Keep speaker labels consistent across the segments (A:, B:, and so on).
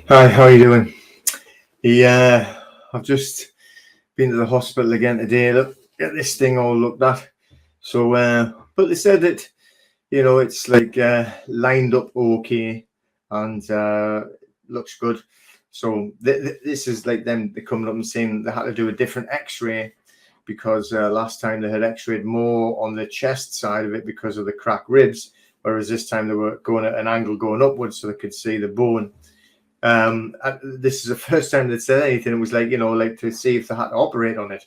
A: Hi, how are you doing? Yeah, I've just been to the hospital again today. Look, get this thing all looked at. But they said that it's like lined up okay and looks good. So this is like them they coming up and saying they had to do a different X-ray because last time they had X-rayed more on the chest side of it because of the cracked ribs, whereas this time they were going at an angle going upwards so they could see the bone. This is the first time they said anything. It was like, like to see if they had to operate on it,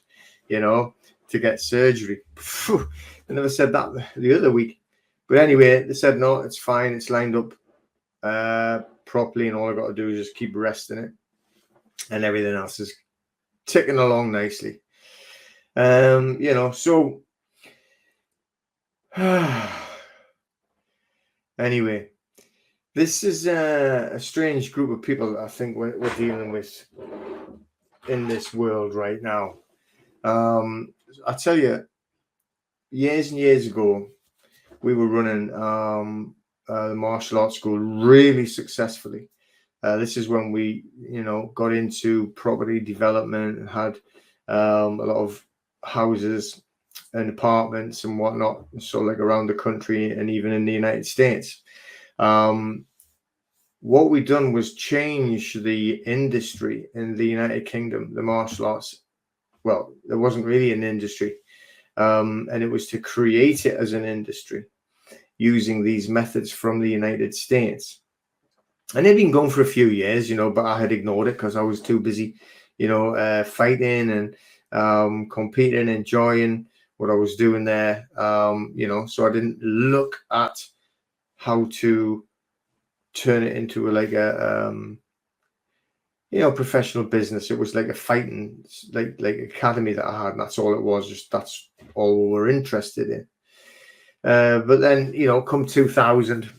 A: to get surgery. Phew, they never said that the other week. But anyway, they said, no, it's fine. It's lined up properly. And all I got to do is just keep resting it. And everything else is ticking along nicely. So anyway, this is a strange group of people that I think we're dealing with in this world right now. I tell you, years and years ago, we were running the martial arts school really successfully. This is when we, got into property development and had a lot of houses and apartments and whatnot. So, like around the country and even in the United States. What we done was change the industry in the United Kingdom, the martial arts. Well, there wasn't really an industry. And it was to create it as an industry using these methods from the United States. And they'd been going for a few years, but I had ignored it because I was too busy, fighting and competing, enjoying what I was doing there, so I didn't look at how to turn it into like a professional business. It was like a fighting like academy that I had, and that's all it was. Just that's all we were interested in. But then come 2000,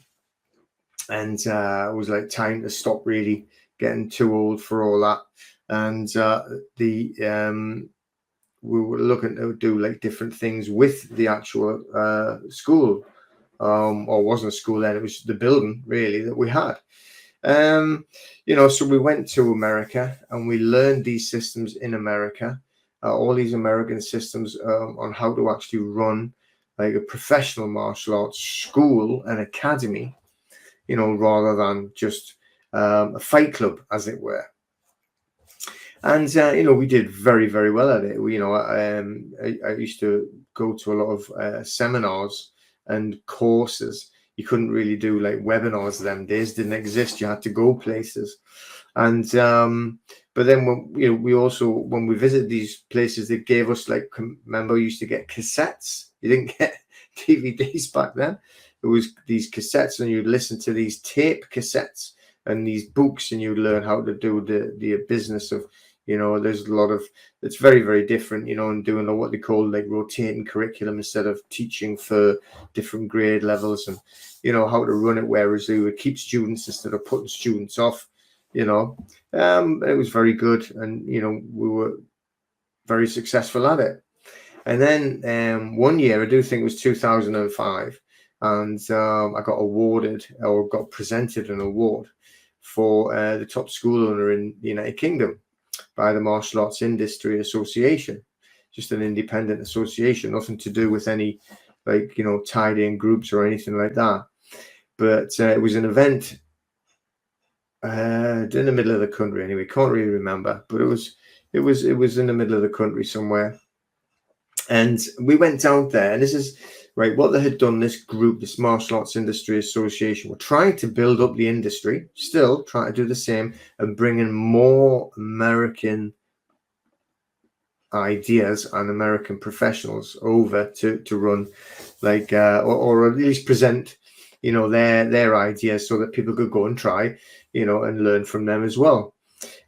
A: and it was like time to stop. Really getting too old for all that, and we were looking to do like different things with the actual school, or wasn't a school then. It was the building really that we had. So we went to America and we learned these systems in America, all these American systems on how to actually run like a professional martial arts school and academy, rather than just a fight club, as it were. And we did very, very well at it. I used to go to a lot of seminars and courses. You couldn't really do like webinars them days, didn't exist. You had to go places. And but then when when we visited these places, they gave us, like, remember, you used to get cassettes. You didn't get DVDs back then. It was these cassettes, and you'd listen to these tape cassettes and these books, and you'd learn how to do the business of, there's a lot of, it's very, very different, and doing what they call like rotating curriculum instead of teaching for different grade levels, and how to run it, whereas they would keep students instead of putting students off. It was very good, and we were very successful at it. And then one year, I do think it was 2005, and I got awarded, or got presented an award for the top school owner in the United Kingdom by the Martial Arts Industry Association, just an independent association, nothing to do with any like tied-in groups or anything like that. But it was an event in the middle of the country. Anyway, can't really remember, but it was in the middle of the country somewhere. And we went down there, and this is right what they had done. This group, this Martial Arts Industry Association, were trying to build up the industry, still trying to do the same, and bring in more American ideas and American professionals over to run, like or at least present their ideas, so that people could go and try and learn from them as well.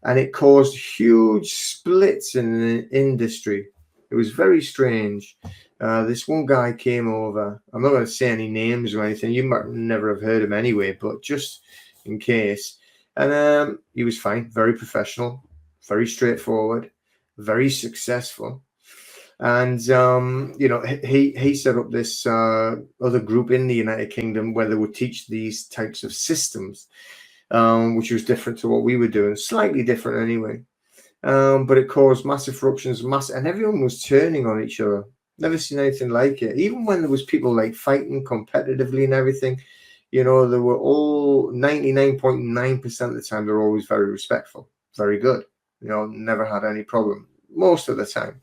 A: And it caused huge splits in the industry. It was very strange. This one guy came over. I'm not going to say any names or anything. You might never have heard him anyway, but just in case. And he was fine, very professional, very straightforward, very successful. And he set up this other group in the United Kingdom where they would teach these types of systems. which was different to what we were doing, slightly different anyway. But it caused massive eruptions, and everyone was turning on each other. Never seen anything like it. Even when there was people like fighting competitively and everything, they were all 99.9% of the time, they're always very respectful, very good. Never had any problem most of the time.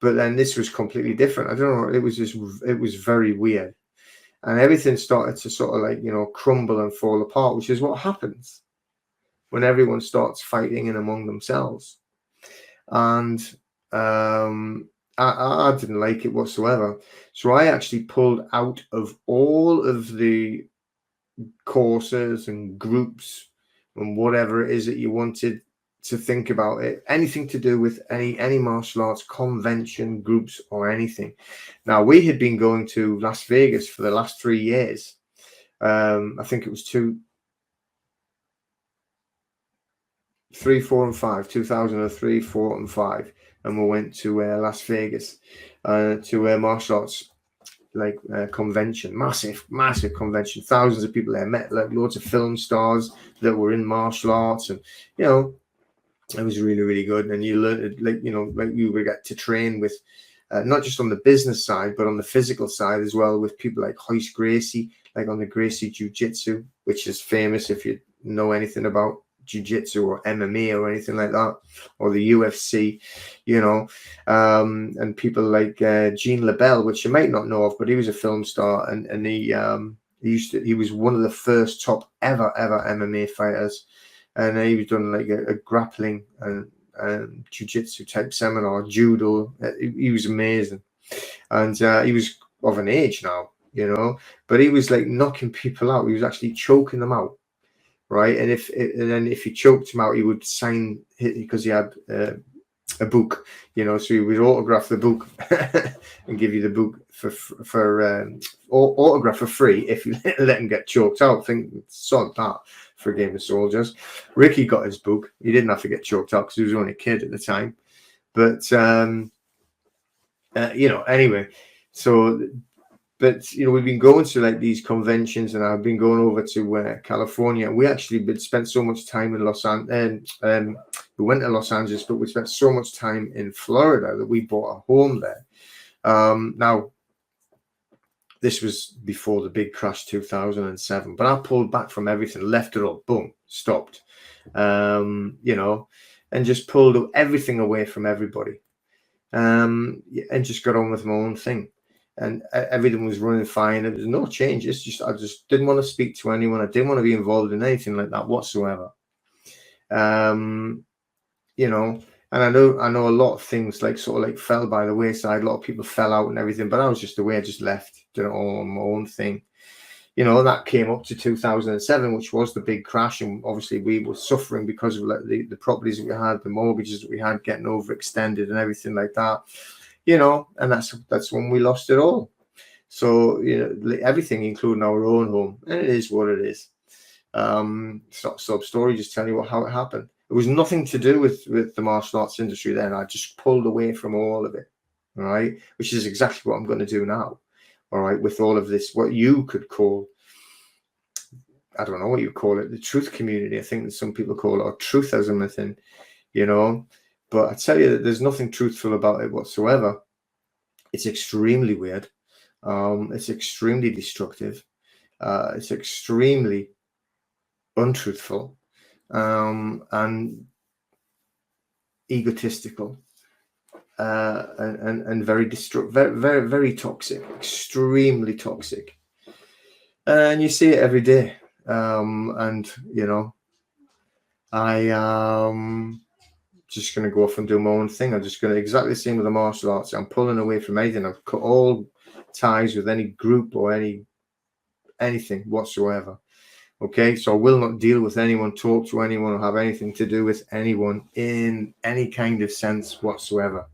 A: But then this was completely different. I don't know. It was very weird. And everything started to sort of like, crumble and fall apart, which is what happens when everyone starts fighting in among themselves. And I didn't like it whatsoever. So I actually pulled out of all of the courses and groups and whatever it is that you wanted to think about it, anything to do with any martial arts convention, groups, or anything. Now, we had been going to Las Vegas for the last 3 years. I think it was 3, 4, and 5, 2003, 4, and 5, and we went to Las Vegas to a martial arts convention, massive convention, thousands of people there, met like loads of film stars that were in martial arts, and it was really, really good. And you learned, like you would get to train with not just on the business side, but on the physical side as well, with people like Hoist Gracie, like on the Gracie Jiu-Jitsu, which is famous if you know anything about Jiu-Jitsu or MMA or anything like that, or the UFC, and people like Gene LaBelle, which you might not know of, but he was a film star, and he was one of the first top ever MMA fighters, and he was done like a grappling and jiu-jitsu type seminar, judo. He was amazing, and he was of an age now, but he was like knocking people out. He was actually choking them out, right? And then if he choked him out, he would sign, because he had a book, so he would autograph the book and give you the book for autograph for free if you let him get choked out. I think sod that for a game of soldiers. Ricky got his book. He didn't have to get choked out because he was only a kid at the time. But anyway, so. But we've been going to like these conventions, and I've been going over to California. We actually spent so much time in Los Angeles. We went to Los Angeles, but we spent so much time in Florida that we bought a home there. Now, this was before the big crash, 2007. But I pulled back from everything, left it all, boom, stopped. And just pulled everything away from everybody, and just got on with my own thing. And everything was running fine. There was no changes. I just didn't want to speak to anyone. I didn't want to be involved in anything like that whatsoever. And I know a lot of things sort of fell by the wayside. A lot of people fell out and everything, but I was just away. I just left, did it all on my own thing. That came up to 2007, which was the big crash, and obviously we were suffering because of the properties that we had, the mortgages that we had getting overextended and everything like that. And that's when we lost it all. So, everything, including our own home, and it is what it is. It's not a sub story, just telling you how it happened. It was nothing to do with the martial arts industry then. I just pulled away from all of it, all right, which is exactly what I'm going to do now, all right, with all of this, what you could call, I don't know what you call it, the truth community, I think that some people call it, or truthism, I think, But I tell you that there's nothing truthful about it whatsoever. It's extremely weird. It's extremely destructive. It's extremely untruthful, and egotistical, and very destructive, very, very, very toxic, extremely toxic. And you see it every day. And I just going to go off and do my own thing. I'm just going to exactly the same with the martial arts. I'm pulling away from anything. I've cut all ties with any group or anything whatsoever. Okay, so I will not deal with anyone, talk to anyone, or have anything to do with anyone in any kind of sense whatsoever.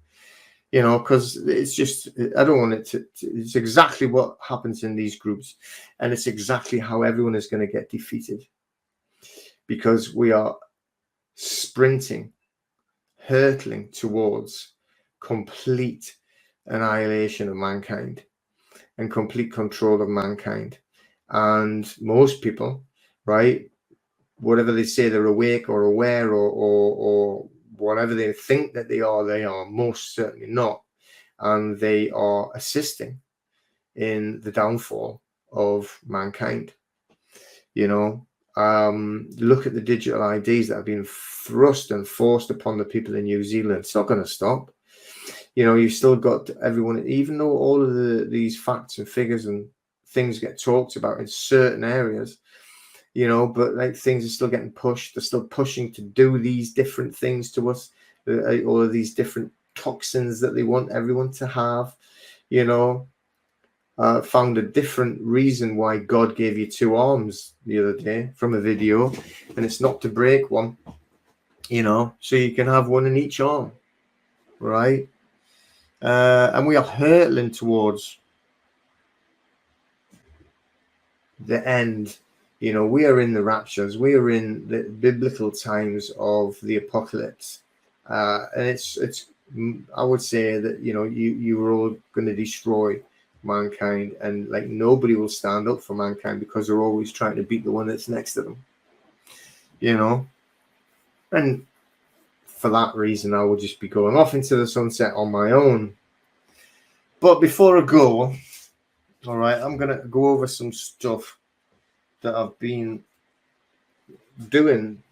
A: Because it's just, I don't want it to, it's exactly what happens in these groups, and it's exactly how everyone is going to get defeated, because we are sprinting, hurtling towards complete annihilation of mankind and complete control of mankind. And most people right? Whatever they say they're awake or aware or whatever they think that they are most certainly not. And they are assisting in the downfall of mankind. You know, look at the digital IDs that have been thrust and forced upon the people in New Zealand. It's not going to stop. You know, you've still got everyone, even though all of these facts and figures and things get talked about in certain areas, you know, but like things are still getting pushed. They're still pushing to do these different things to us, all of these different toxins that they want everyone to have, you know. Found a different reason why God gave you two arms the other day from a video, and it's not to break one, you know, so you can have one in each arm, right? And we are hurtling towards the end. You know, we are in the raptures. We are in the biblical times of the apocalypse, and it's. I would say that, you know, you are all going to destroy mankind, and like nobody will stand up for mankind because they're always trying to beat the one that's next to them. You know, and for that reason, I will just be going off into the sunset on my own. But before I go, all right, I'm gonna go over some stuff that I've been doing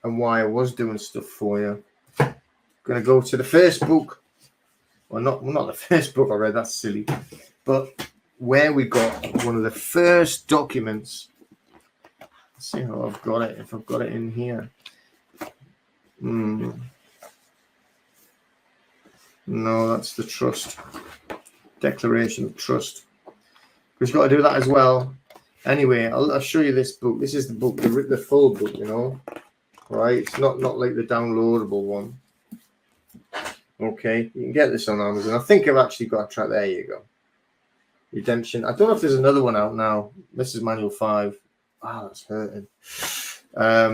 A: and why I was doing stuff for you. I'm gonna go to the first book, well, not the first book I read. That's silly, but where we got one of the first documents. Let's see how I've got it. If I've got it in here. No, that's the trust. Declaration of Trust. We've got to do that as well. Anyway, I'll show you this book. This is the book, the full book, you know. Right? It's not like the downloadable one. Okay, you can get this on Amazon. I think I've actually got a track. There you go. Redemption. I don't know if there's another one out now. This is Manual 5. Ah, that's hurting.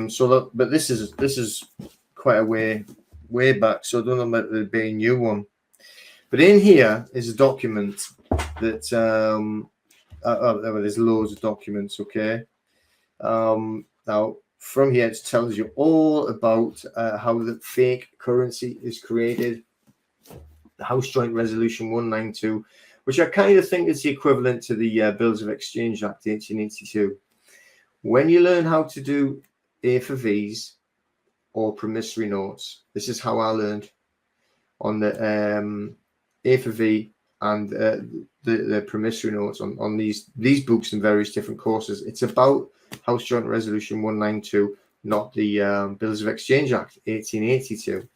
A: So look, but this is quite a way back. So I don't know about there being a new one. But in here is a document that there's loads of documents. Okay. Now from here it tells you all about how the fake currency is created. The House Joint Resolution 192, which I kind of think is the equivalent to the Bills of Exchange Act 1882. When you learn how to do A for V's or promissory notes, this is how I learned on the A for V and the promissory notes on these books and various different courses. It's about House Joint Resolution 192, not the Bills of Exchange Act 1882.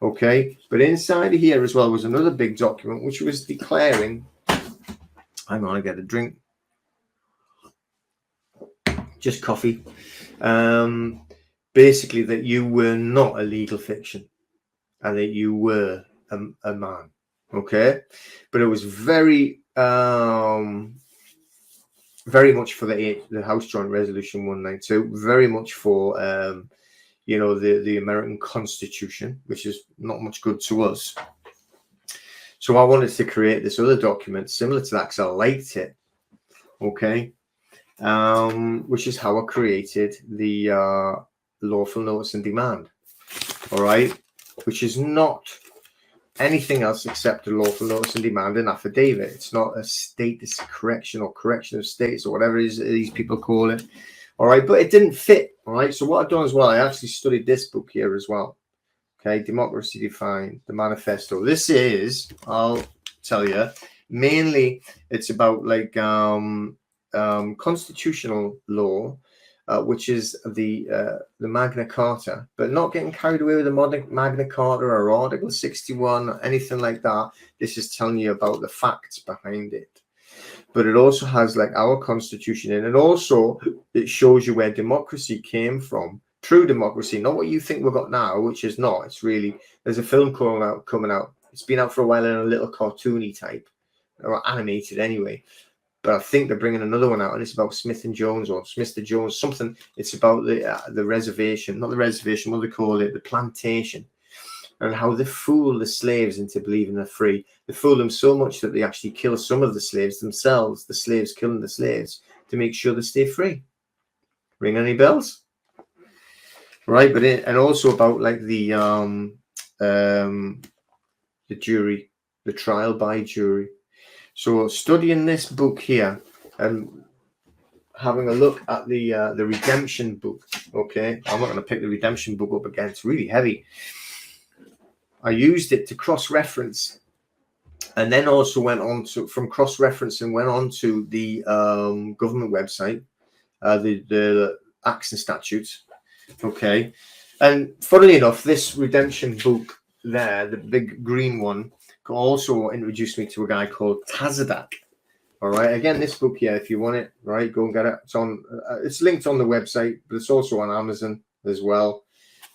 A: Okay, but inside of here as well was another big document which was declaring, hang on, I get a drink, just coffee, basically that you were not a legal fiction and that you were a man. Okay, but it was very much for the House Joint Resolution 192, very much for you know, the American Constitution, which is not much good to us. So I wanted to create this other document similar to that because I liked it. Okay, which is how I created the lawful notice and demand. All right, which is not anything else except a lawful notice and demand and affidavit. It's not a status correction or correction of status or whatever it is these people call it. All right, but it didn't fit. All right, so what I've done as well, I actually studied this book here as well. Okay, Democracy Defined, the Manifesto. This is, I'll tell you, mainly it's about like constitutional law, which is the Magna Carta, but not getting carried away with the Magna Carta or Article 61 or anything like that. This is telling you about the facts behind it. But it also has like our constitution in it. And also it shows you where democracy came from. True democracy, not what you think we've got now, which is not. It's really, there's a film coming out. It's been out for a while in a little cartoony type, or animated anyway. But I think they're bringing another one out, and it's about Smith and Jones or Mr. Jones, something. It's about the reservation, not the reservation, what do they call it? The plantation. And how they fool the slaves into believing they're free. They fool them so much that they actually kill some of the slaves themselves, the slaves killing the slaves, to make sure they stay free. Ring any bells? Right, but and also about like the jury, the trial by jury. So studying this book here and having a look at the redemption book. Okay, I'm not going to pick the redemption book up again. It's really heavy. I used it to cross-reference, and then also went on to from cross-referencing went on to the government website, the acts and statutes. Okay, and funnily enough, this redemption book there, the big green one, also introduced me to a guy called Tazadak. All right, again, this book here, if you want it, right, go and get it. It's on. It's linked on the website, but it's also on Amazon as well.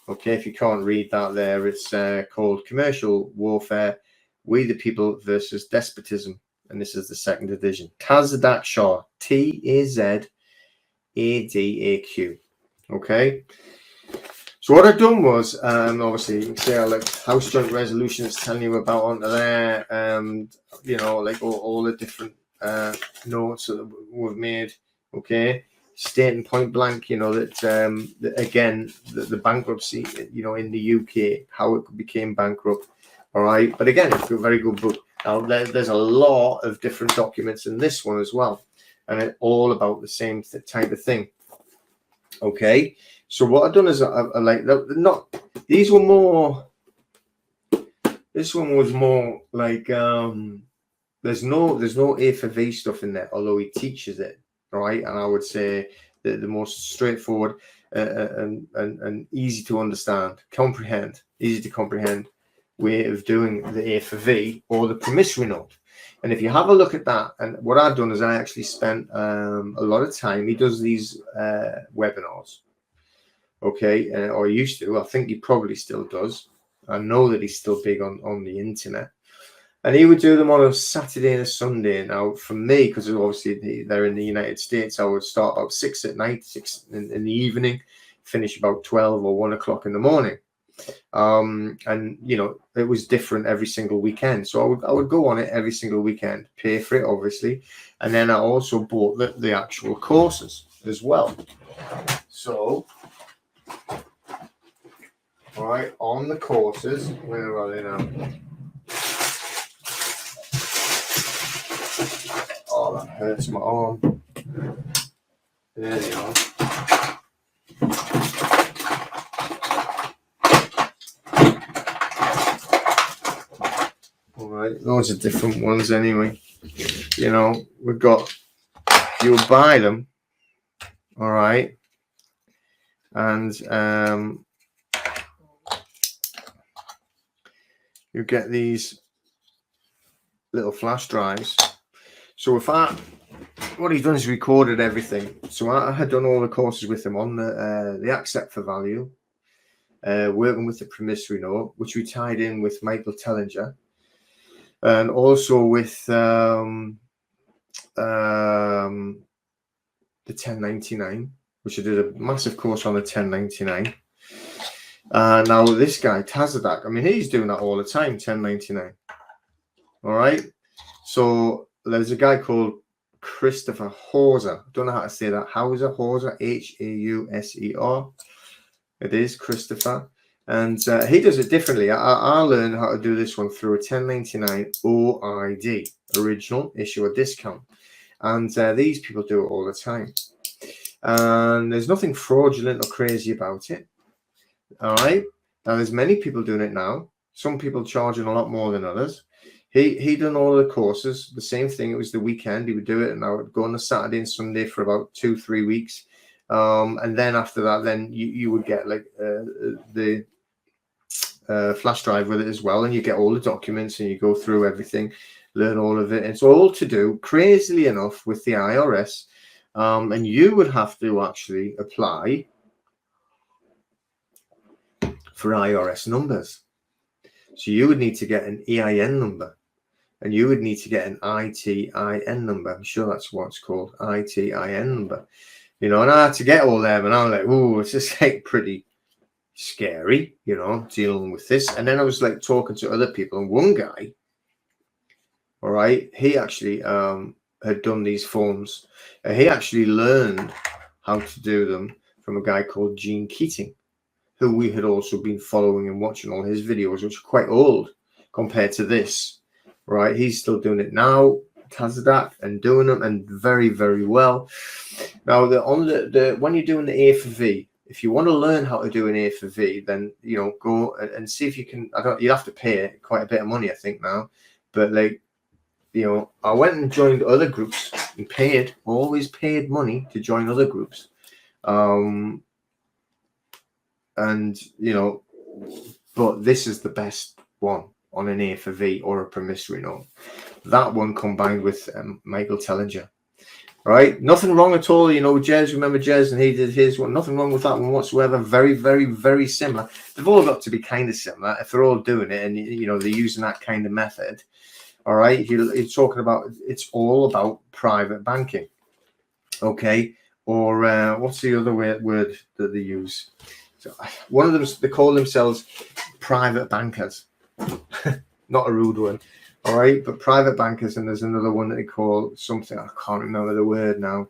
A: Okay, if you can't read that there, it's called Commercial Warfare: We the People versus Despotism, and this is the second edition. Tazadak Shah, Tazadaq. Okay. So what I've done was, obviously, you can see like House Joint Resolution is telling you about onto there, and you know, like all the different notes that we've made. Okay, stating point blank, you know, that again, the bankruptcy, you know, in the UK, how it became bankrupt. All right, but again, it's a very good book. Now there's a lot of different documents in this one as well, and it's all about the same type of thing. Okay. So what I've done is I like not these were more. This one was more like there's no A for V stuff in there, although he teaches it, right? And I would say the most straightforward and easy to understand, easy to comprehend way of doing the A for V or the promissory note. And if you have a look at that, and what I've done is I actually spent a lot of time. He does these webinars. Okay, or used to. I think he probably still does. I know that he's still big on the internet, and he would do them on a Saturday and a Sunday. Now, for me, because obviously they're in the United States, I would start about 6 at night, 6 in the evening, finish about 12 or 1 o'clock in the morning. And you know, it was different every single weekend. So I would go on it every single weekend, pay for it, obviously, and then I also bought the actual courses as well. So. All right, on the courses, where are they now? Oh, that hurts my arm. There they are. All right, those are different ones anyway. You know, we've got, you'll buy them, all right, and you get these little flash drives. So what he's done is recorded everything. So I had done all the courses with him on the accept for value, working with the promissory note, which we tied in with Michael Tellinger, and also with the 1099, which I did a massive course on the 1099. Now this guy Tazadak, I mean, he's doing that all the time, 1099. All right. So there's a guy called Christopher Hauser. Don't know how to say that. Hauser, Hauser. It is Christopher, and he does it differently. I learned how to do this one through a 1099 OID, original issue a discount, and these people do it all the time. And there's nothing fraudulent or crazy about it. All right. Now there's many people doing it now. Some people charging a lot more than others. He done all the courses, the same thing. It was the weekend. He would do it, and I would go on a Saturday and Sunday for about 2-3 weeks. And then after that, then you would get like the flash drive with it as well, and you get all the documents and you go through everything, learn all of it. It's all to do, crazily enough, with the IRS, and you would have to actually apply for IRS numbers. So you would need to get an EIN number, and you would need to get an ITIN number. I'm sure that's what it's called, ITIN number. You know, and I had to get all them, and I'm like, oh, it's just like pretty scary, you know, dealing with this. And then I was like talking to other people, and one guy, all right, he actually had done these forms. He actually learned how to do them from a guy called Gene Keating, who we had also been following and watching all his videos, which are quite old compared to this, right? He's still doing it now, Tazadak, and doing them, and very, very well. Now, when you're doing the A for V, if you want to learn how to do an A for V, then, you know, go and see if you can. You have to pay quite a bit of money, I think, now, but like, you know, I went and joined other groups and always paid money to join other groups. And, you know, but this is the best one on an A for V or a promissory note. That one combined with Michael Tellinger. Right? Nothing wrong at all. You know, Jez, remember Jez, and he did his one. Nothing wrong with that one whatsoever. Very, very, very similar. They've all got to be kind of similar if they're all doing it and, you know, they're using that kind of method. All right? He's talking about, it's all about private banking. Okay? Or what's the other word that they use? So one of them, they call themselves private bankers. Not a rude one. All right, but private bankers, and there's another one that they call something, I can't remember the word now.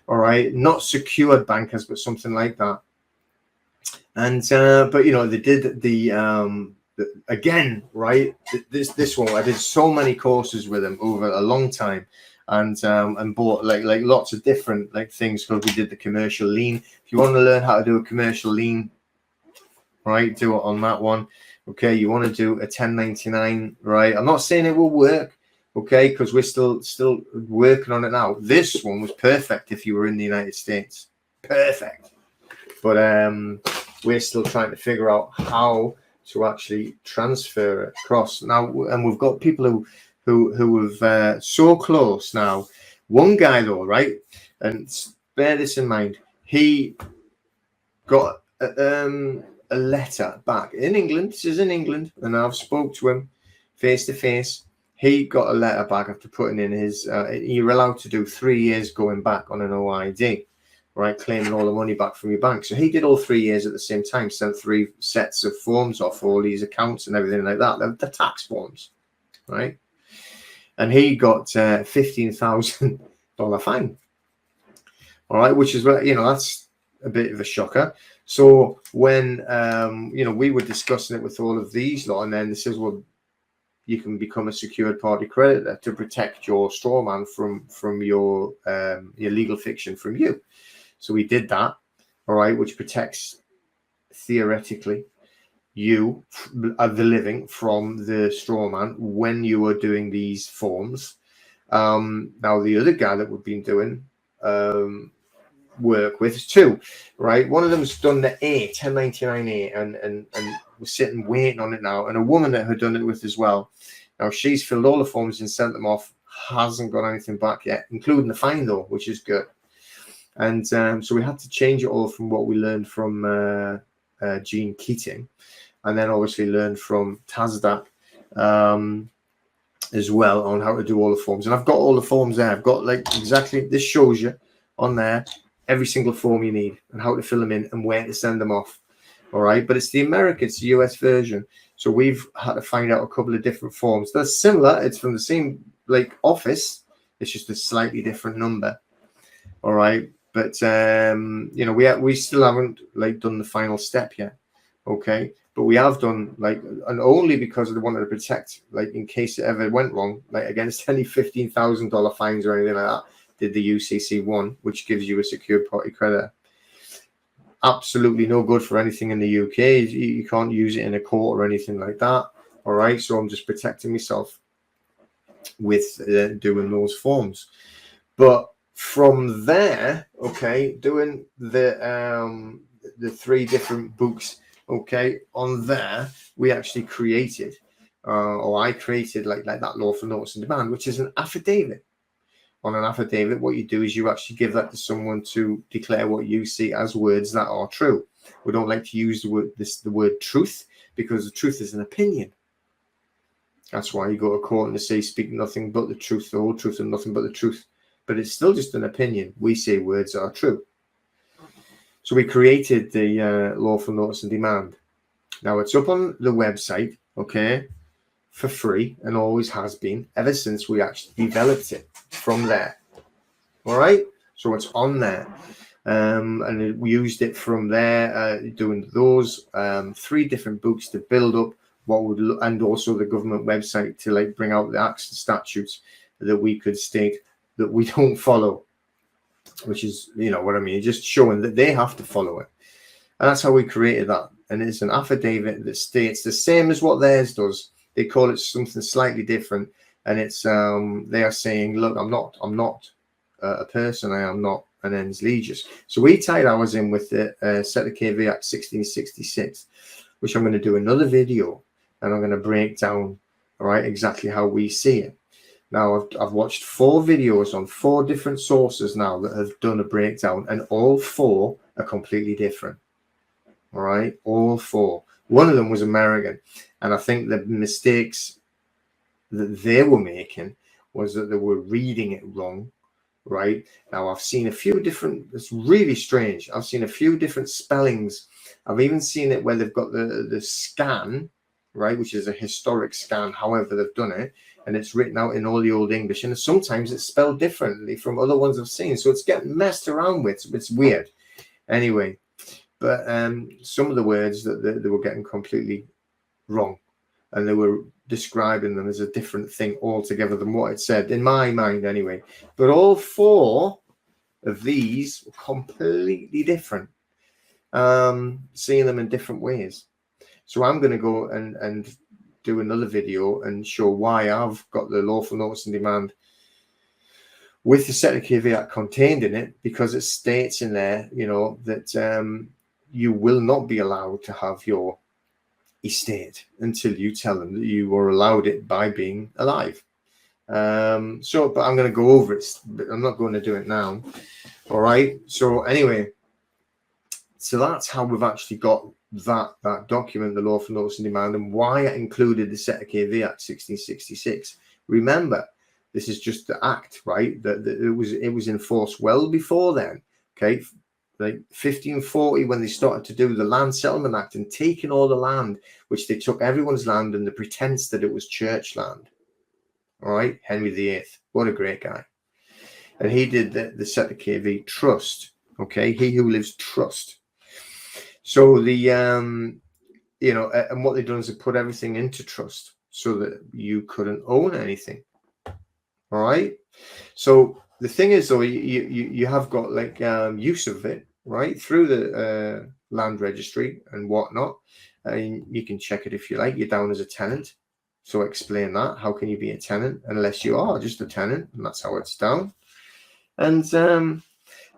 A: All right, not secured bankers, but something like that. And but you know, they did the again, right? This one, I did so many courses with them over a long time, and bought like lots of different like things, because we did the commercial lien. If you want to learn how to do a commercial lien, right, do it on that one. Okay, you want to do a 1099, right? I'm not saying it will work, okay, because we're still working on it now. This one was perfect if you were in the United States, perfect. But we're still trying to figure out how to actually transfer it across now. And we've got people who have so close now. One guy though, right? And bear this in mind, he got a letter back in England. This is in England, and I've spoke to him face to face. He got a letter back after putting in his. You're allowed to do 3 years going back on an OID, right? Claiming all the money back from your bank. So he did all 3 years at the same time. Sent 3 sets of forms off all these accounts and everything like that. The tax forms, right? And he got $15,000 fine. All right, which is, you know, that's a bit of a shocker. So when you know, we were discussing it with all of these lot, and then this says, well, you can become a secured party creditor to protect your straw man from your legal fiction from you. So we did that, all right, which protects theoretically you, the living, from the straw man when you are doing these forms. Now the other guy that we've been doing work with is 2, right? One of them's done the 1099A, and we're sitting waiting on it now. And a woman that had done it with as well. Now she's filled all the forms and sent them off, hasn't got anything back yet, including the fine though, which is good. And so we had to change it all from what we learned from Gene Keating, and then obviously learned from Tazdak as well on how to do all the forms. And I've got all the forms there. I've got like exactly, this shows you on there every single form you need and how to fill them in and where to send them off. All right, but it's the American, it's the US version. So we've had to find out a couple of different forms. They're similar. It's from the same like office. It's just a slightly different number. All right, but you know, we still haven't like done the final step yet. Okay, but we have done like, and only because they wanted to protect, like in case it ever went wrong, like against any $15,000 fines or anything like that. Did the UCC one, which gives you a secured party creditor. Absolutely no good for anything in the UK. You can't use it in a court or anything like that. All right, so I'm just protecting myself with doing those forms. But from there, okay, doing the 3 different books, okay, on there we actually created, or I created like that lawful notice and demand, which is an affidavit. On an affidavit, what you do is you actually give that to someone to declare what you see as words that are true. We don't like to use the word truth, because the truth is an opinion. That's why you go to court and they say speak nothing but the truth, the whole truth, and nothing but the truth. But it's still just an opinion. We say words that are true. So we created the lawful notice and demand. Now it's up on the website, okay, for free, and always has been ever since we actually developed it from there. All right, so it's on there. and we used it from there, doing those 3 different books to build up what would, and also the government website to like bring out the acts and statutes that we could state that we don't follow, which is, you know what I mean, just showing that they have to follow it. And that's how we created that. And it's an affidavit that states the same as what theirs does. They call it something slightly different, and it's they are saying, look, I'm not a person, I am not an ens legis. So we tied ours in with the Set of KV Act 1666, which I'm going to do another video, and I'm going to break down, all right, exactly how we see it. Now, I've watched 4 videos on 4 different sources now that have done a breakdown, and all 4 are completely different. All right, all 4. One of them was American, and I think the mistakes that they were making was that they were reading it wrong. Right now, I've seen a few different, it's really strange. I've seen a few different spellings. I've even seen it where they've got the scan, right, which is a historic scan, however they've done it, and it's written out in all the old English, and sometimes it's spelled differently from other ones I've seen, so it's getting messed around with. It's weird. Anyway, but some of the words that they were getting completely wrong, and they were describing them as a different thing altogether than what it said, in my mind anyway. But all 4 of these were completely different, seeing them in different ways. So I'm going to go and do another video and show why I've got the lawful notice and demand with the Set of KV Act contained in it, because it states in there, you know, that you will not be allowed to have your estate until you tell them that you were allowed it by being alive. But I'm going to go over it, but I'm not going to do it now. All right. So anyway, so that's how we've actually got that document, the lawful notice and demand, and why I included the Set of KV Act 1666. Remember, this is just the act, right? That it was in force well before then. Okay. Like 1540, when they started to do the Land Settlement Act and taking all the land, which they took everyone's land and the pretense that it was church land. All right, Henry VIII, what a great guy. And he did the Set of KV trust. Okay, he who lives trust. So the you know, and what they've done is they put everything into trust so that you couldn't own anything. All right, so the thing is, though, you have got like use of it, right, through the land registry and whatnot, and you can check it if you like. You're down as a tenant, so explain that. How can you be a tenant unless you are just a tenant? And that's how it's down. And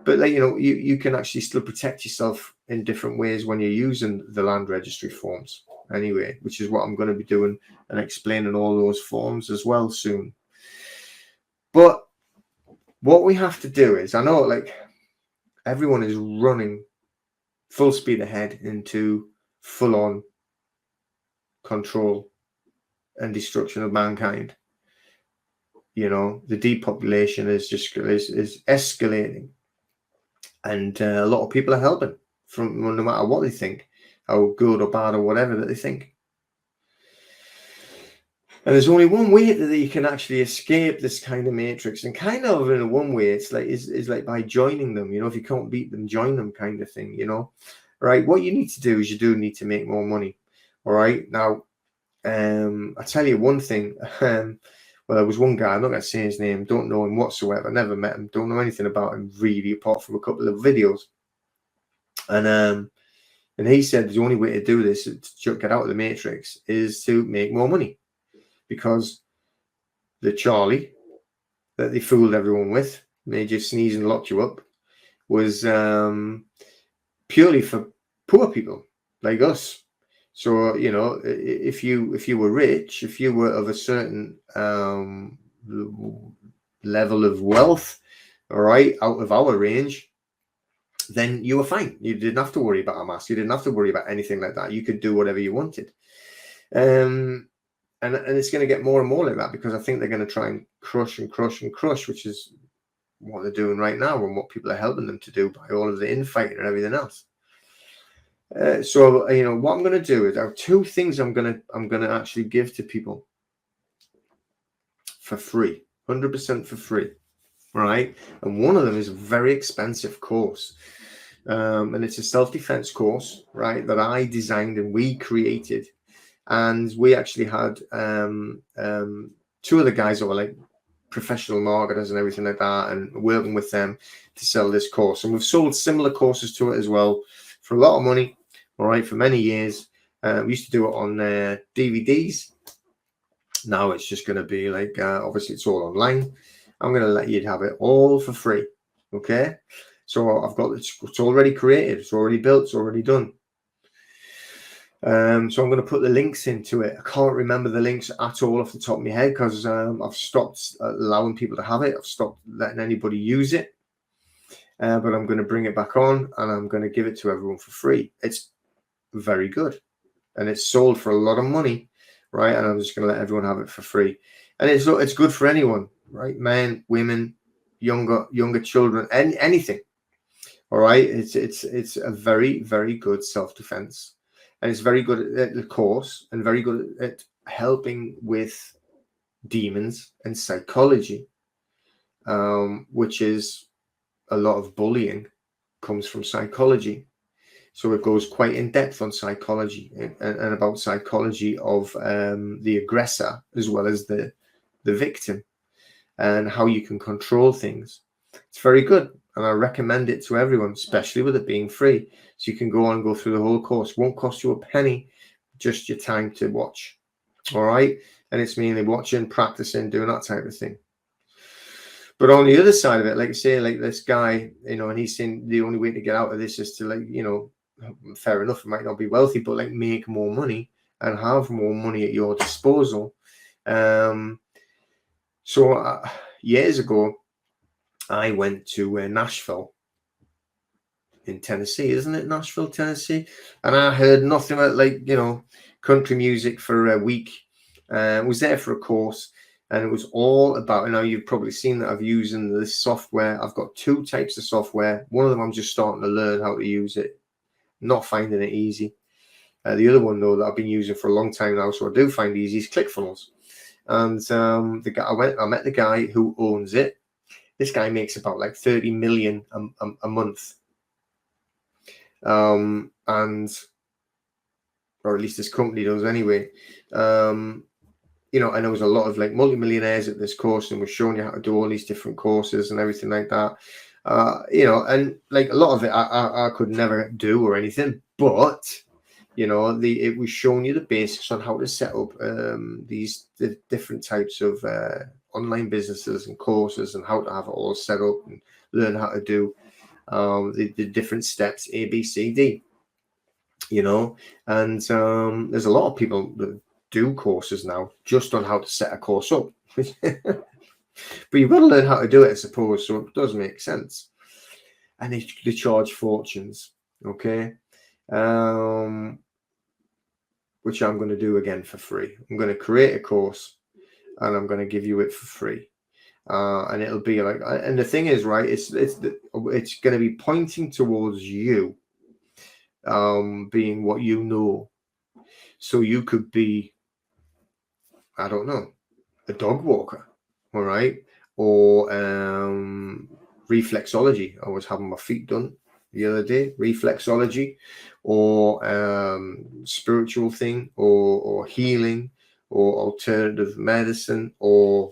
A: but like, you know, you can actually still protect yourself in different ways when you're using the land registry forms. Anyway, which is what I'm going to be doing and explaining all those forms as well soon. But what we have to do is, I know like everyone is running full speed ahead into full-on control and destruction of mankind. You know, the depopulation is just is escalating, and a lot of people are helping from no matter what they think, how good or bad or whatever that they think. And there's only one way that you can actually escape this kind of matrix, and kind of in one way, it's like is like by joining them. You know, if you can't beat them, join them, kind of thing. You know, right? What you need to do is you do need to make more money. All right. Now, I tell you one thing. Well, there was one guy. I'm not going to say his name. Don't know him whatsoever. Never met him. Don't know anything about him really, apart from a couple of videos. And he said the only way to do this, to get out of the matrix, is to make more money. Because the Charlie that they fooled everyone with, made you sneeze and locked you up, was purely for poor people like us. So, you know, if you were rich, if you were of a certain level of wealth, all right, out of our range, then you were fine. You didn't have to worry about a mask. You didn't have to worry about anything like that. You could do whatever you wanted. And it's going to get more and more like that, because I think they're going to try and crush and crush and crush, which is what they're doing right now and what people are helping them to do by all of the infighting and everything else. So, you know, what I'm going to do is, I have 2 things I'm going to actually give to people for free, 100% for free. right? And one of them is a very expensive course. And it's a self-defense course, right, that I designed and we created. And we actually had two of the guys that were like professional marketers and everything like that, and working with them to sell this course. And we've sold similar courses to it as well for a lot of money, all right, for many years. We used to do it on DVDs. Now it's just going to be like, obviously it's all online. I'm going to let you have it all for free. Okay. So I've got it's already created. It's already built. It's already done. So I'm going to put the links into it. I can't remember the links at all off the top of my head because I've stopped allowing people to have it. I've stopped letting anybody use it. But I'm going to bring it back on and I'm going to give it to everyone for free. It's very good. And it's sold for a lot of money, right? And I'm just going to let everyone have it for free. And it's good for anyone, right? Men, women, younger children, anything. All right. It's a very, very good self-defense. And it's very good at the course and very good at helping with demons and psychology, which is a lot of bullying comes from psychology. So it goes quite in depth on psychology and about psychology of the aggressor as well as the victim and how you can control things. It's very good. And I recommend it to everyone, especially with it being free. So you can go on and go through the whole course. It won't cost you a penny, just your time to watch. All right. And it's mainly watching, practicing, doing that type of thing. But on the other side of it, like I say, like this guy, and he's saying the only way to get out of this is to fair enough, it might not be wealthy, but like make more money and have more money at your disposal. So years ago, I went to Nashville in Tennessee, isn't it? Nashville, Tennessee. And I heard nothing but country music for a week. Was there for a course, and it was all about, you've probably seen that I've using this software. I've got two types of software. One of them I'm just starting to learn how to use it, not finding it easy. The other one, though, that I've been using for a long time now, so I do find easy, is ClickFunnels. And the guy I met the guy who owns it. This guy makes about like 30 million a month. And or at least this company does anyway. And there was a lot of like multimillionaires at this course, and was showing you how to do all these different courses and everything like that. And like a lot of it I could never do or anything, but it was showing you the basics on how to set up the different types of online businesses and courses, and how to have it all set up and learn how to do the different steps, A, B, C, D. And there's a lot of people that do courses now just on how to set a course up. But you've got to learn how to do it, I suppose, so it does make sense. And they charge fortunes, okay? Which I'm going to do again for free. I'm going to create a course and I'm going to give you it for free. And it'll be like, and the thing is, right, it's going to be pointing towards you, being what you know. So you could be, I don't know, a dog walker, all right? Or reflexology. I was having my feet done the other day, reflexology, or spiritual thing, or healing, or alternative medicine, or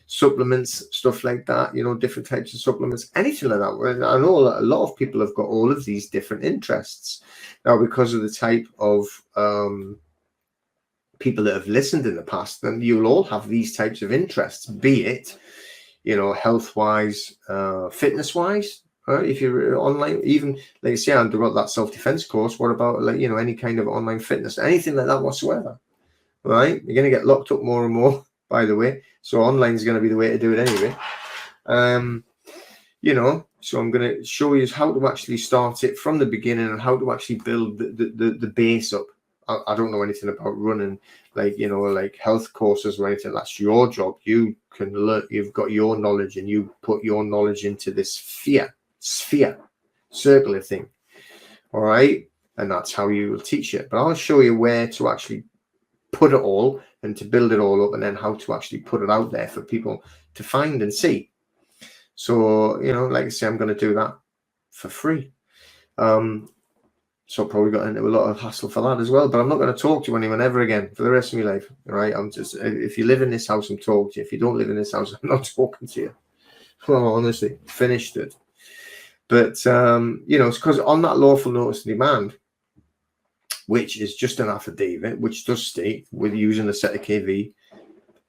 A: supplements, stuff like that, different types of supplements, anything like that. I know a lot of people have got all of these different interests now because of the type of people that have listened in the past. Then you'll all have these types of interests, be it health wise, fitness wise. If you're online, even like I say, I've got that self-defense course. What about any kind of online fitness, anything like that whatsoever? Right, you're going to get locked up more and more, by the way. So online is going to be the way to do it anyway. So I'm going to show you how to actually start it from the beginning and how to actually build the base up. I don't know anything about running like health courses or anything. That's your job. You can learn. You've got your knowledge, and you put your knowledge into this circular thing. All right, and that's how you will teach it. But I'll show you where to actually put it all and to build it all up, and then how to actually put it out there for people to find and see. So, you know, like I say, I'm going to do that for free. So I probably got into a lot of hassle for that as well, but I'm not going to talk to anyone ever again for the rest of my life. All right. I'm just, if you live in this house, I'm talking to you. If you don't live in this house, I'm not talking to you. Well, honestly, finished it. But, you know, it's because on that lawful notice of demand, which is just an affidavit, which does state with using the set of KV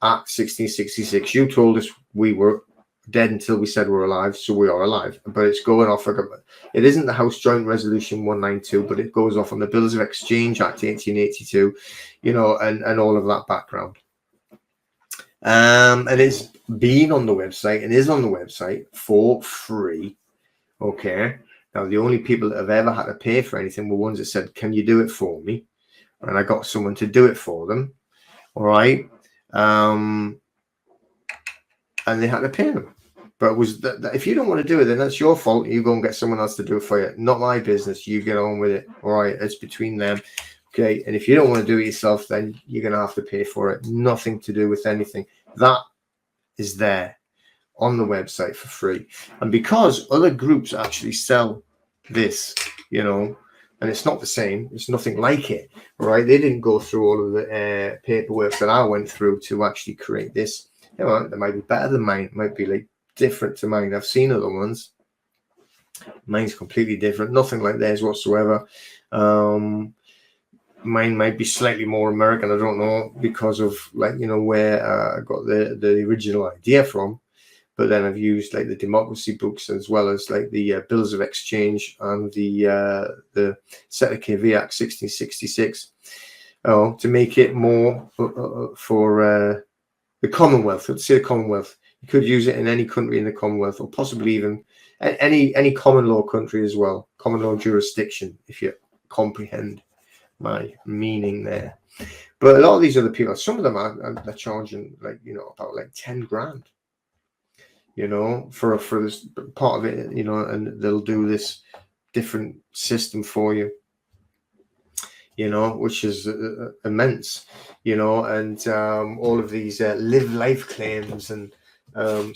A: Act 1666, you told us we were dead until we said we're alive, so we are alive. But it's going off, it isn't the House Joint Resolution 192, but it goes off on the Bills of Exchange Act 1882, you know, and all of that background. And it's been on the website and is on the website for free. Okay. Now, the only people that have ever had to pay for anything were ones that said, can you do it for me? And I got someone to do it for them. All right. And they had to pay them. But it was that if you don't want to do it, then that's your fault. You go and get someone else to do it for you. Not my business. You get on with it. All right. It's between them. Okay. And if you don't want to do it yourself, then you're going to have to pay for it. Nothing to do with anything. That is there on the website for free. And because other groups actually sell this, you know, and it's not the same, it's nothing like it, right? They didn't go through all of the paperwork that I went through to actually create this. You know, they might be better than mine, might be like different to mine. I've seen other ones. Mine's completely different, nothing like theirs whatsoever. Mine might be slightly more American, I don't know, because of like, you know, where I got the original idea from. But then I've used like the democracy books as well as like the Bills of Exchange and the Set of KV Act 1666 to make it more for the Commonwealth. Let's say the Commonwealth. You could use it in any country in the Commonwealth, or possibly even any common law country as well. Common law jurisdiction, if you comprehend my meaning there. But a lot of these other people, some of them are charging like, you know, about like 10 grand. You know, for this part of it, you know, and they'll do this different system for you, you know, which is immense, you know, and all of these live life claims, and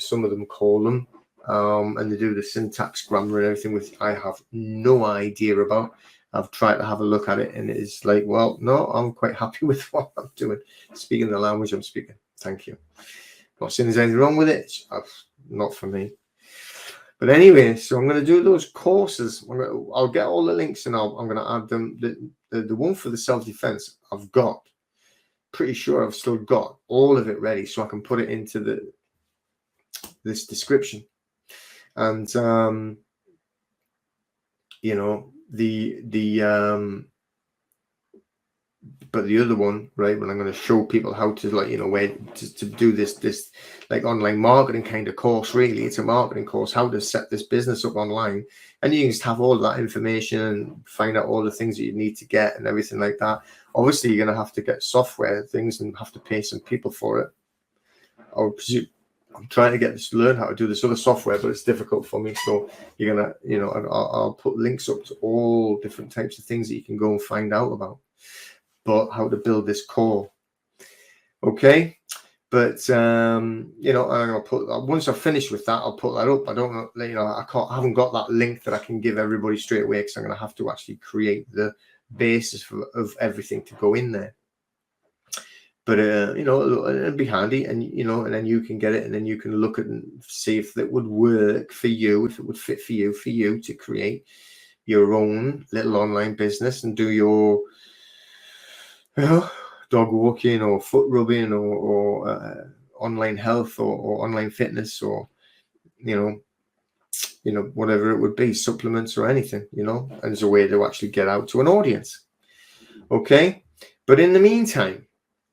A: some of them call them, and they do the syntax, grammar, and everything, which I have no idea about. I've tried to have a look at it, and it's like, well, no, I'm quite happy with what I'm doing, speaking the language I'm speaking. Thank you. Not saying there's anything wrong with it. Not for me. But anyway, so I'm going to do those courses. I'll get all the links, and I'm going to add them. The one for the self-defense, I've got. Pretty sure I've still got all of it ready, so I can put it into this description. And you know, but the other one, right, when I'm going to show people how to, like, you know, where to do this like online marketing kind of course. Really, it's a marketing course, how to set this business up online, and you can just have all of that information and find out all the things that you need to get and everything like that. Obviously, you're going to have to get software things and have to pay some people for it. I'm trying to learn how to do this other software, but it's difficult for me. So you're gonna, you know, I'll put links up to all different types of things that you can go and find out about. But how to build this core, okay? But you know, I'm gonna put once I've finished with that, I'll put that up. I don't know, you know, I haven't got that link that I can give everybody straight away, because I'm gonna have to actually create the basis of everything to go in there. But you know, it'd be handy, and you know, and then you can get it, and then you can look at and see if that would work for you, if it would fit for you to create your own little online business and do your, you know, dog walking or foot rubbing or online health or online fitness, or you know, whatever it would be, supplements or anything, you know, and as a way to actually get out to an audience. Okay, but in the meantime,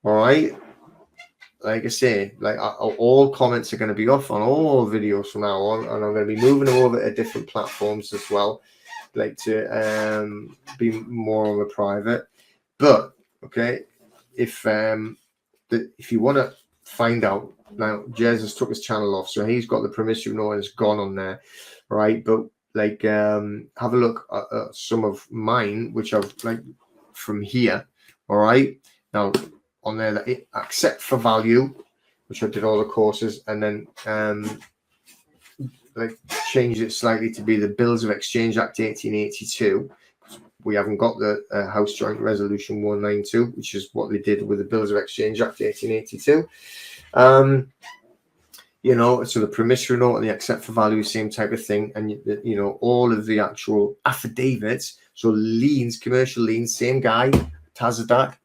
A: all right, like I say, like all comments are going to be off on all videos from now on, and I'm going to be moving them over to different platforms as well, like to be more on the private. But okay, if you want to find out now, Jez has took his channel off, so he's got the permission note and it's gone on there, right? But like have a look at some of mine, which I've like from here. All right, now on there that it accept for value, which I did all the courses, and then like changed it slightly to be the Bills of Exchange Act 1882. We haven't got the House Joint Resolution 192, which is what they did with the Bills of Exchange Act 1882. You know, so the promissory note and the accept for value, same type of thing. And, you know, all of the actual affidavits, so liens, commercial liens, same guy, Tazadak,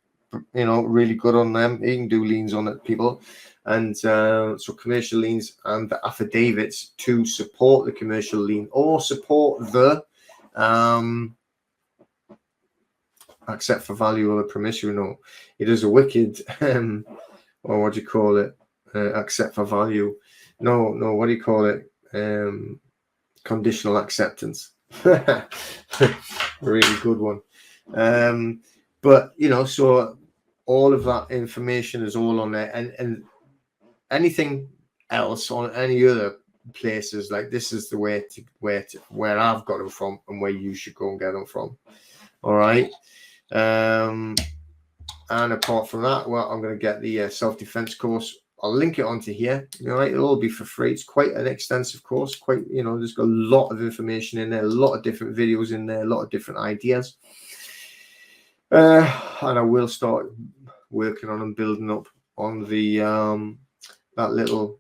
A: you know, really good on them. He can do liens on it, people. And so commercial liens and the affidavits to support the commercial lien or support the accept for value or the promissory note. It is a wicked, or what do you call it? Accept for value. No, what do you call it? Conditional acceptance. Really good one. But, you know, so all of that information is all on there. And anything else on any other places, like this is the way to where I've got them from and where you should go and get them from. All right. And apart from that, well, I'm going to get the self-defense course. I'll link it onto here. All right, it'll all be for free. It's quite an extensive course. Quite, you know, there's got a lot of information in there, a lot of different videos in there, a lot of different ideas. And I will start working on and building up on the that little,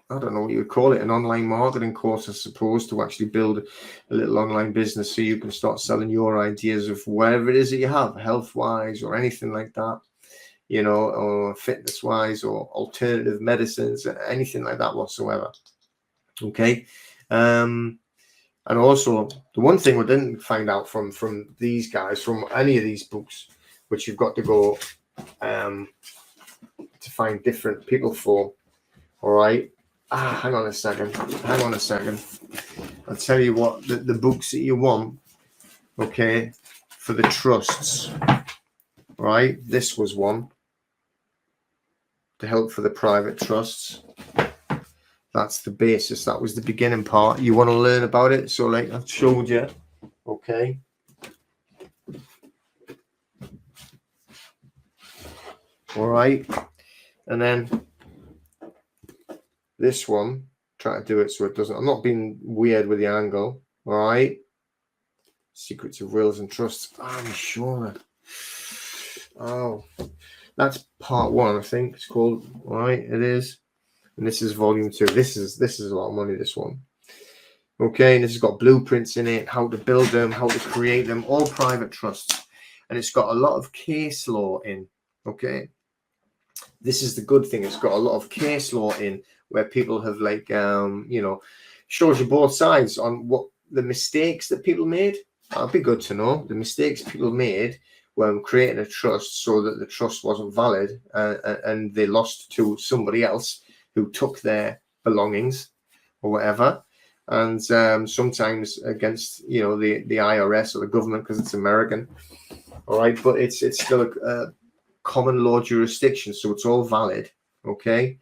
A: I don't know what you would call it, an online marketing course, I suppose, to actually build a little online business so you can start selling your ideas of whatever it is that you have, health-wise or anything like that, you know, or fitness-wise or alternative medicines, anything like that whatsoever. Okay. And also, the one thing we didn't find out from these guys, from any of these books, which you've got to go to find different people for, all right? Hang on a second. I'll tell you what, the books that you want, okay, for the trusts, right? This was one, to help for the private trusts. That's the basis. That was the beginning part. You want to learn about it. So like I've showed you, okay. All right. And then this one, try to do it so it doesn't, I'm not being weird with the angle. All right. Secrets of Wills and Trusts. I'm sure. Oh, that's part one, I think it's called. All right, it is. And this is volume 2. This is a lot of money, this one. Okay, and this has got blueprints in it, how to build them, how to create them, all private trusts. And it's got a lot of case law in. Okay. This is the good thing. It's got a lot of case law in where people have, like, you know, shows you both sides on what the mistakes that people made. That'd be good to know. The mistakes people made when creating a trust so that the trust wasn't valid and they lost to somebody else who took their belongings or whatever. And sometimes against, you know, the IRS or the government because it's American. All right. But it's still a common law jurisdiction, so it's all valid. Okay.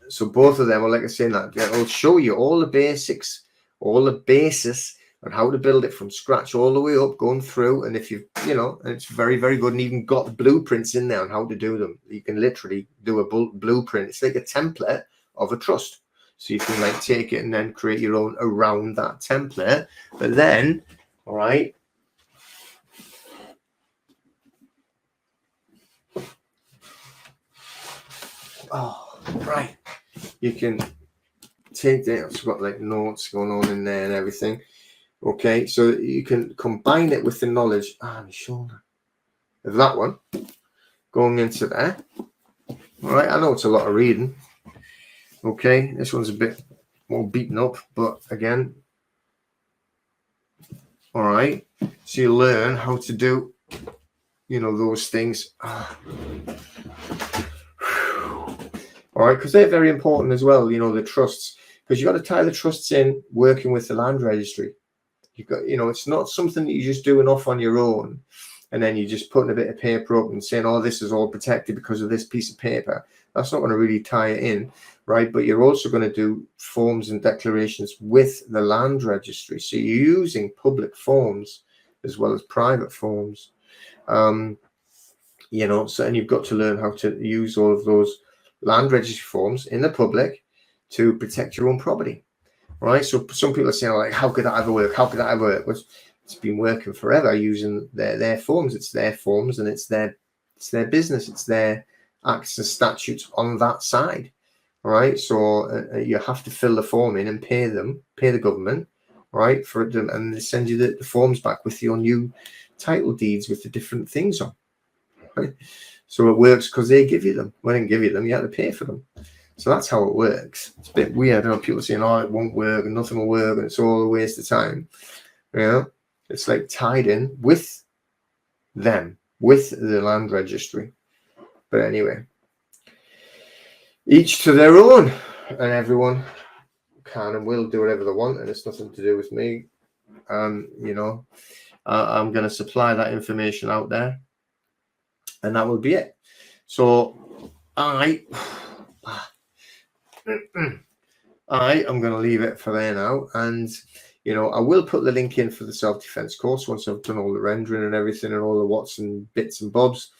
A: So both of them are, like I say, that it'll show you all the basics, all the basis on how to build it from scratch all the way up, going through. And if you know, and it's very, very good, and even got blueprints in there on how to do them. You can literally do a blueprint. It's like a template of a trust. So you can like take it and then create your own around that template. But then, all right. Oh, right. You can take that. It's got like notes going on in there and everything. Okay, so you can combine it with the knowledge. My shoulder. Of that one going into there. All right, I know it's a lot of reading. Okay, this one's a bit more beaten up, but again, all right. So you learn how to do, you know, those things. All right, because they're very important as well, you know, the trusts, because you got to tie the trusts in working with the land registry. You got, you know, it's not something that you're just doing off on your own and then you're just putting a bit of paper up and saying, oh, this is all protected because of this piece of paper. That's not going to really tie it in, right? But you're also going to do forms and declarations with the land registry. So you're using public forms as well as private forms. You know, so, and you've got to learn how to use all of those land registry forms in the public to protect your own property, right? So some people are saying, like, how could that ever work? How could that ever work? Well, it's been working forever using their forms. It's their forms, and it's their business. It's their acts and statutes on that side, all right? So you have to fill the form in and pay the government, right, for them, and they send you the forms back with your new title deeds with the different things on. Right? So it works because they give you them. When they give you them, you have to pay for them. So that's how it works. It's a bit weird. I know people saying, "Oh, it won't work and nothing will work and it's all a waste of time." You know, it's like tied in with them, with the land registry. But anyway, each to their own, and everyone can and will do whatever they want, and it's nothing to do with me. You know, I'm going to supply that information out there. And that will be it. So I am going to leave it for there now. And, you know, I will put the link in for the self-defense course once I've done all the rendering and everything and all the what's and bits and bobs.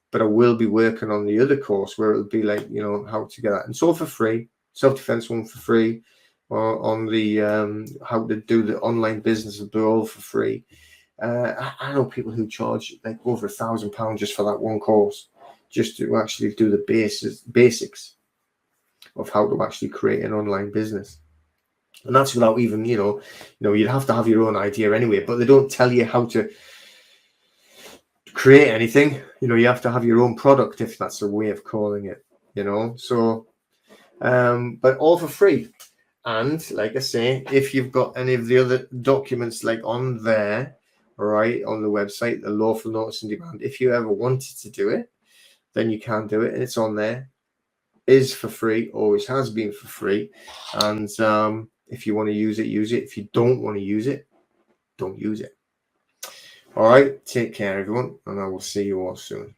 A: But I will be working on the other course where it'll be like, you know, how to get that. And it's all for free. Self-defense one for free. Or on the how to do the online business, they're all for free. I know people who charge like over £1,000 just for that one course, just to actually do the basics of how to actually create an online business. And that's without even, you know, you'd have to have your own idea anyway, but they don't tell you how to create anything. You know, you have to have your own product, if that's a way of calling it, you know. So, but all for free. And like I say, if you've got any of the other documents like on there, right, on the website, the lawful notice and demand, if you ever wanted to do it, then you can do it, and it's on there. Is for free, always has been for free. And if you want to use it, use it. If you don't want to use it, don't use it. All right, take care, everyone, and I will see you all soon.